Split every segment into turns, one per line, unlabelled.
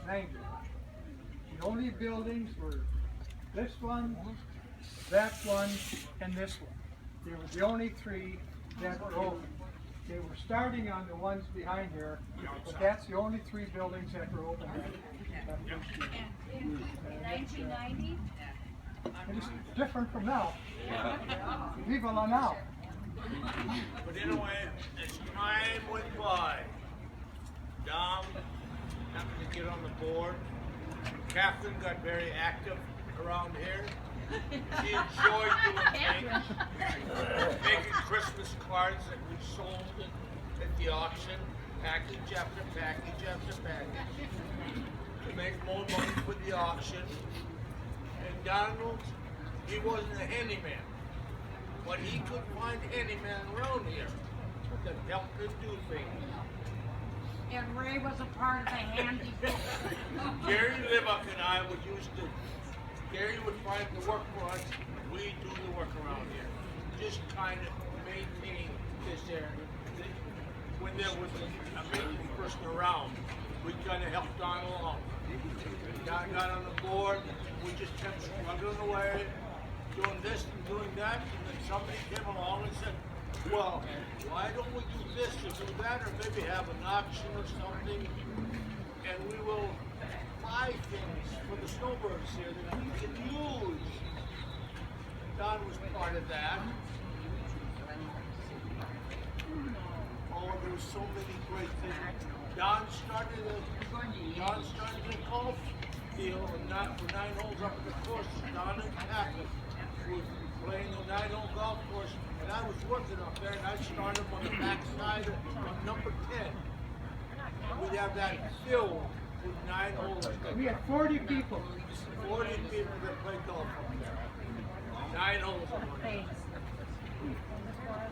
behind it. The only buildings were this one, that one, and this one. They were the only three that were open. They were starting on the ones behind here, but that's the only three buildings that were open that first year.
In 1990?
And it's different from now. Viva la now.
But anyway, as time went by, Don happened to get on the board. Kathryn got very active around here. She enjoyed doing things, making Christmas cards that we sold at the auction, package after package after package, to make more money for the auction. And Donald, he wasn't a handyman, but he could find handyman around here that helped him do things.
And Ray was a part of the handy group.
Gary Libuck and I would Gary would find the work for us, we do the work around here. Just kind of maintain this there. When there was a maintenance person around, we kind of helped Don along. Don got on the board, we just kept struggling away, doing this and doing that, and then somebody came along and said, well, why don't we do this or do that, or maybe have an auction or something, and we will buy things for the snowbirds here that we can use. Don was part of that. Oh, there were so many great things. Don started a golf deal and not for 9 holes up at the course. Don and Kathryn was playing a 9-hole golf course, and I was working up there, and I started on the backside of number 10. We'd have that filled with 9 holes.
We had 40 people.
40 people that played golf up there. 9 holes of money.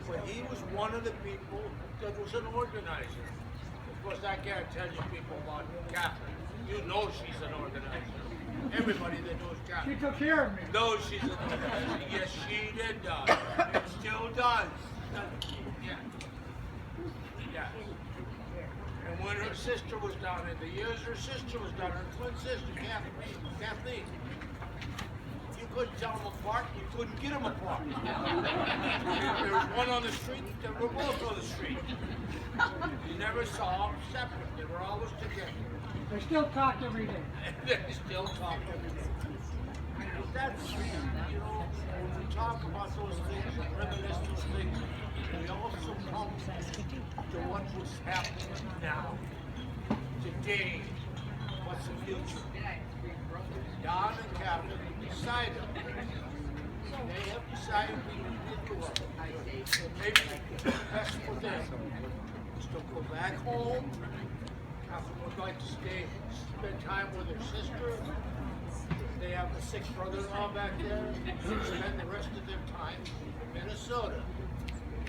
But he was one of the people that was an organizer. Of course, I can't tell you people about Kathryn. You know she's an organizer. Everybody that knows Kathryn.
She took care of me.
knows she's an organizer. Yes, she did, Don. And still does. Yeah. Yeah. And when her sister was down in the years, her sister was down, her twin sister, Kathleen. You couldn't tell them apart, you couldn't get them apart. There was one on the street, they were both on the street. You never saw them separate, they were always together.
They still talk every day.
They still talk every day. But that's, you know, when we talk about those things and reminisce those things, we also come to what was happening now. Today, what's the future? Don and Kathryn decided. They have decided we need to do it. And maybe the best for them is to go back home. Kathryn would like to spend time with her sister. They have a sick brother-in-law back there. Spend the rest of their time in Minnesota.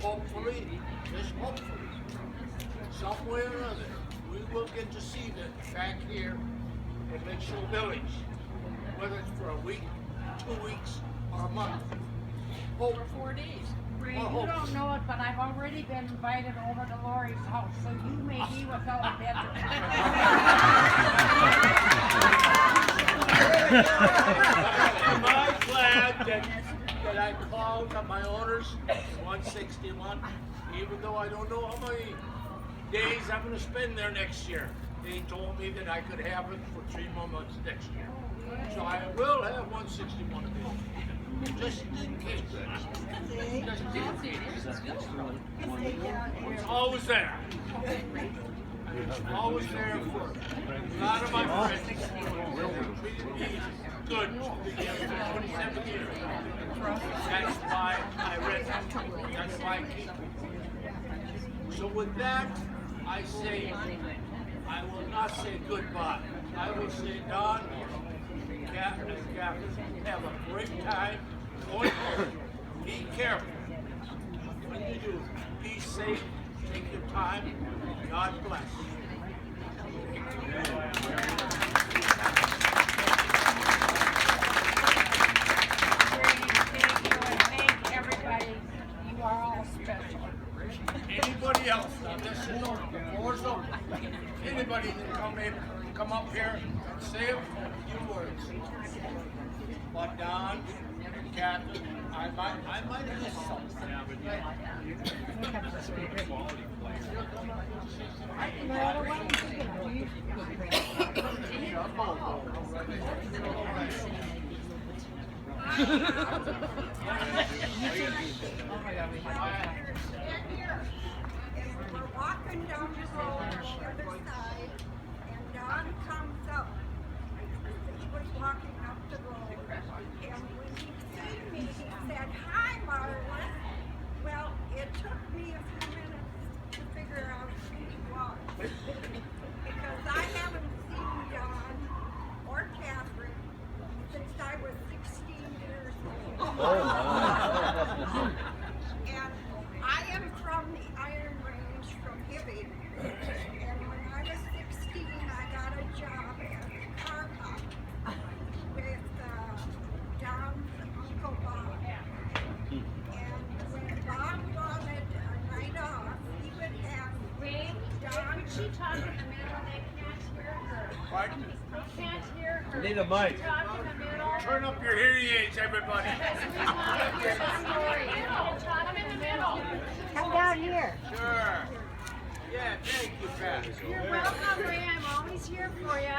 Hopefully, just hopefully, some way or other, we will get to see them back here in Lakeshore Village. Whether it's for a week, 2 weeks, or a month. Hope.
4 days. Ray, you
Well,
don't know it, but I've already been invited over to Lori's house, so you may be without a bedroom.
Am I glad that I called up my owners, 161, even though I don't know how many days I'm going to spend there next year. They told me that I could have it for 3 more months next year. So I will have 161 available. Just in case. Just in case. It's always there. It's always there for a lot of my friends. Treated me good for 27 years. That's why I rent it. That's why I keep it. So with that, I say, I will not say goodbye. I will say, Don, Kathryn, have a great time going home. Be careful. When you do, be safe, take your time. God bless.
Thank everybody. You are all special.
Anybody else? Now this is open. The floor is open. Anybody can come in. come up here and say a few words. But Don and Kathryn, I might have missed something.
And we're walking down the road on the other side, and Don comes up. He was walking up the road, and when he seen me, he said, "Hi, Marlon." Well, it took me a few minutes to figure out who he was, because I haven't seen Don or Kathryn since I was 16 years old. And I am from the Iron Range, from Hibbing. And when I was 16, I got a job as a car cop with Don's Uncle Bob. And when Bob wanted a night off, he would have Don.
Could she talk in the middle? They can't hear her.
Pardon?
They can't hear her.
Need a mic.
Could she talk in the middle?
Turn up your hearing aids, everybody.
Because we want to hear the story. You know, talk in the middle.
Come down here.
Sure. Yeah, thank you, Pat.
You're welcome, Ray. I'm always here for you.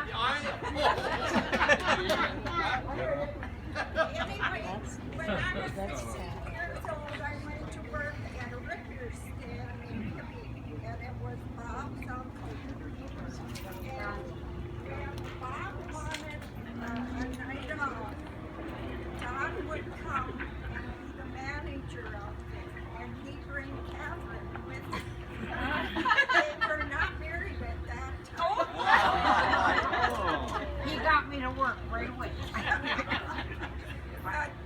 Anyways, when I was 16 years old, I went to work at a repair stand in Hibbing, and it was Bob's uncle. And when Bob wanted a night off, Don would come and be the manager of it, and he'd bring Kathryn with him. They were not married at that time.
He got me to work right away.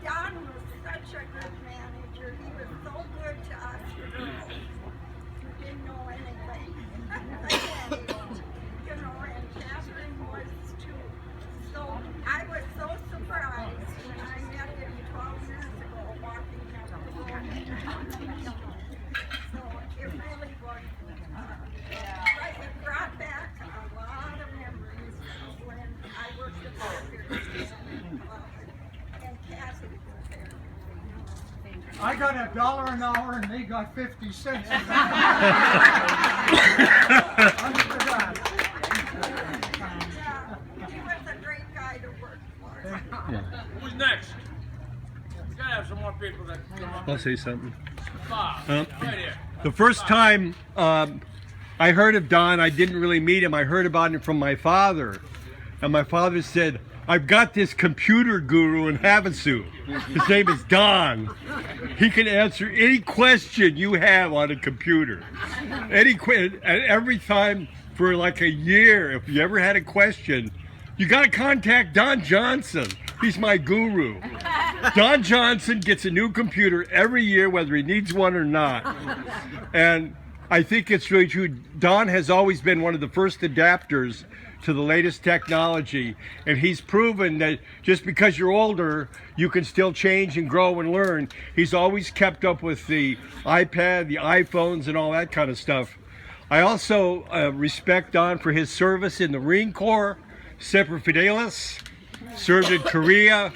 Don was such a good manager. He was so good to us girls who didn't know anything. You know, and Kathryn was too. So I was so surprised when I met him 12 years ago walking down the road. So it really was. It brought back a lot of memories when I worked at the Repair Stand. And Kathy was there.
I got $1 an hour and they got 50 cents. Under that.
Yeah, he was a great guy to work for.
Who's next? We gotta have some more people that come up.
I'll say something.
Bob,
Um,
right here.
The first time I heard of Don, I didn't really meet him. I heard about him from my father. And my father said, "I've got this computer guru in Havasu. His name is Don. He can answer any question you have on a computer. And every time for like a year, if you ever had a question, you got to contact Don Johnson. He's my guru." Don Johnson gets a new computer every year, whether he needs one or not. And I think it's really true. Don has always been one of the first adapters to the latest technology, and he's proven that just because you're older, you can still change and grow and learn. He's always kept up with the iPad, the iPhones, and all that kind of stuff. I also respect Don for his service in the Marine Corps, Semper Fidelis, served in Korea,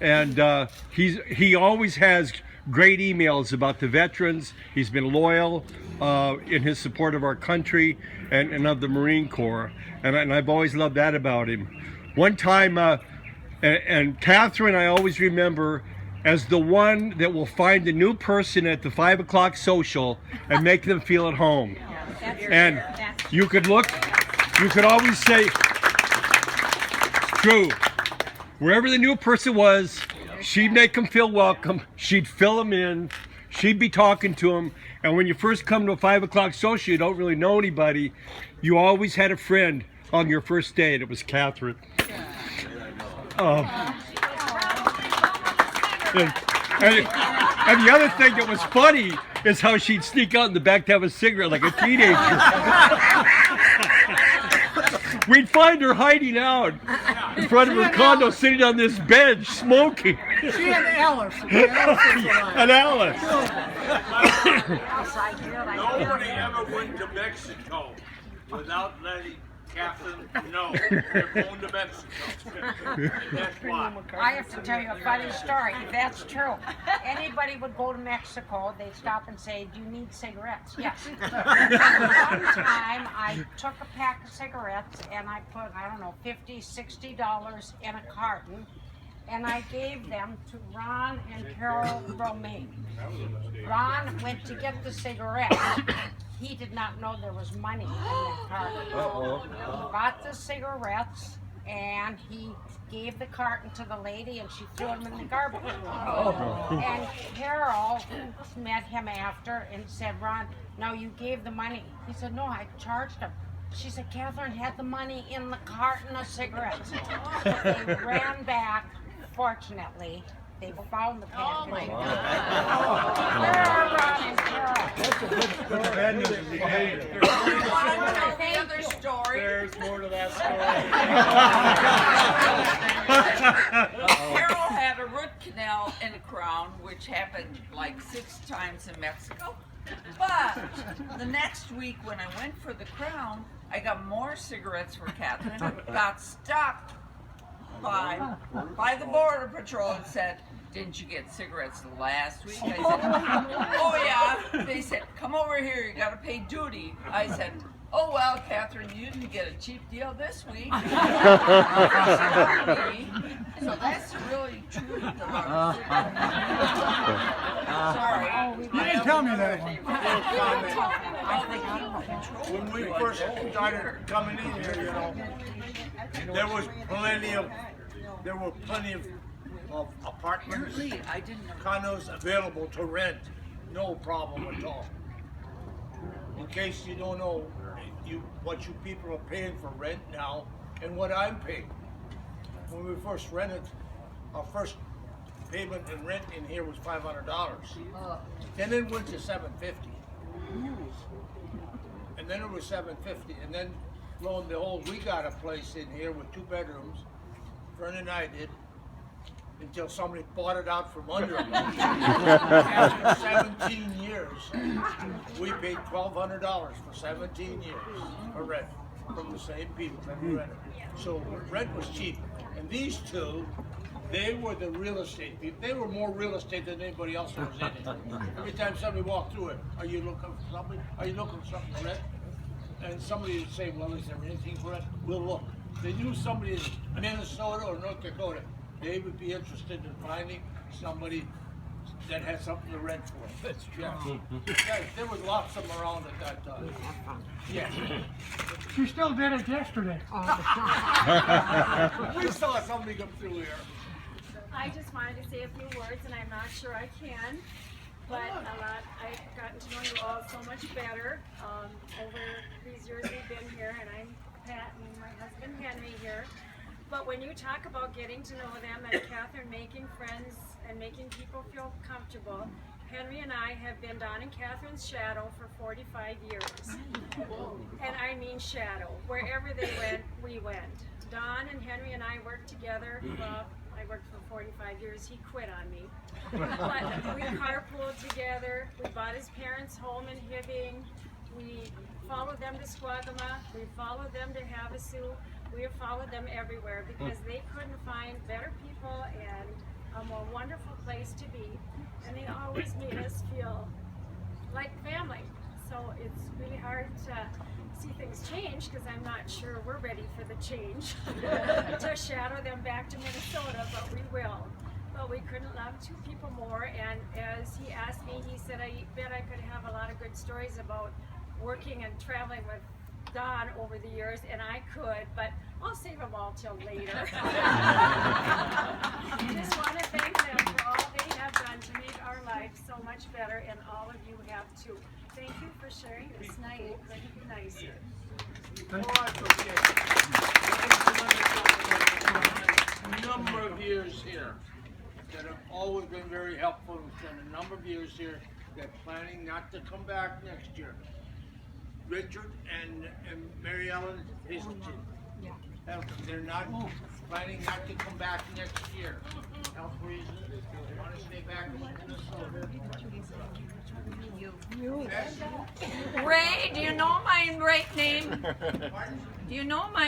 and he always has great emails about the veterans. He's been loyal in his support of our country and of the Marine Corps, and I've always loved that about him. One time, and Kathryn, I always remember as the one that will find a new person at the 5 o'clock social and make them feel at home. And you could always say, true, wherever the new person was, she'd make them feel welcome, she'd fill them in, she'd be talking to them, and when you first come to a 5 o'clock social, you don't really know anybody, you always had a friend on your first day, and it was Kathryn. And the other thing that was funny is how she'd sneak out in the back to have a cigarette like a teenager. We'd find her hiding out in front of her condo, sitting on this bench, smoking.
She and Alice.
And Alice.
Nobody ever went to Mexico without letting Kathryn, no, they're going to Mexico. And that's why.
I have to tell you a funny story. That's true. Anybody would go to Mexico, they'd stop and say, "Do you need cigarettes?" Yes. One time, I took a pack of cigarettes and I put, I don't know, $50, $60 in a carton, and I gave them to Ron and Carol Romaine. Ron went to get the cigarettes. He did not know there was money in that carton. He bought the cigarettes and he gave the carton to the lady and she threw them in the garbage. And Carol met him after and said, "Ron, now you gave the money." He said, "No, I charged him." She said, "Kathryn had the money in the carton of cigarettes." They ran back. Fortunately, they found the package. Oh my God. Where are Ron and Carol?
Bad news is behind it.
I want to know the other story.
There's more to that story.
Carol had a root canal in a crown, which happened like 6 times in Mexico. But the next week when I went for the crown, I got more cigarettes for Kathryn. Got stopped by the border patrol and said, "Didn't you get cigarettes last week?" I said, "Oh yeah." They said, "Come over here, you gotta pay duty." I said, "Oh well, Kathryn, you didn't get a cheap deal this week." So that's really true about Sorry.
You didn't tell me that one.
When we first started coming in here, you know, there were plenty of apartments,
I didn't know.
condos available to rent, no problem at all. In case you don't know, what you people are paying for rent now and what I'm paying. When we first rented, our first payment in rent in here was $500, and then went to $750, and then it was $750, and then lo and behold, we got a place in here with 2 bedrooms. Fern and I did, until somebody bought it out from under us. After 17 years, we paid $1,200 for 17 years for rent from the same people that we rented. So rent was cheap. And these two, they were the real estate people. They were more real estate than anybody else was in it. Every time somebody walked through it, "Are you looking for something? Are you looking for something to rent?" And somebody would say, "Well, is there anything for rent?" "We'll look." They knew somebody in Minnesota or North Dakota, they would be interested in finding somebody that had something to rent for. That's true. Yeah, there was lots of them around at that time. Yeah.
She still did it yesterday.
We saw somebody come through here.
I just wanted to say a few words, and I'm not sure I can, but I've gotten to know you all so much better over these years we've been here, and I'm Pat and my husband Henry here. But when you talk about getting to know them and Kathryn making friends and making people feel comfortable, Henry and I have been Don and Kathryn's shadow for 45 years. And I mean shadow. Wherever they went, we went. Don and Henry and I worked together. Well, I worked for 45 years. He quit on me. But we carpooled together. We bought his parents' home in Hibbing. We followed them to Squagama. We followed them to Havasu. We have followed them everywhere because they couldn't find better people and a more wonderful place to be. And they always made us feel like family. So it's really hard to see things change because I'm not sure we're ready for the change to shadow them back to Minnesota, but we will. But we couldn't love 2 people more, and as he asked me, he said, "I bet I could have a lot of good stories about working and traveling with Don over the years," and I could, but I'll save them all till later. Just want to thank them for all they have done to make our life so much better, and all of you have too. Thank you for sharing this night. It couldn't be nicer.
A number of years here that have always been very helpful, and a number of years here that planning not to come back next year. Richard and Mary Ellen Hazelton. They're not planning not to come back next year. Health reasons. They want to stay back in Minnesota.
Ray, do you know my right name? Do you know my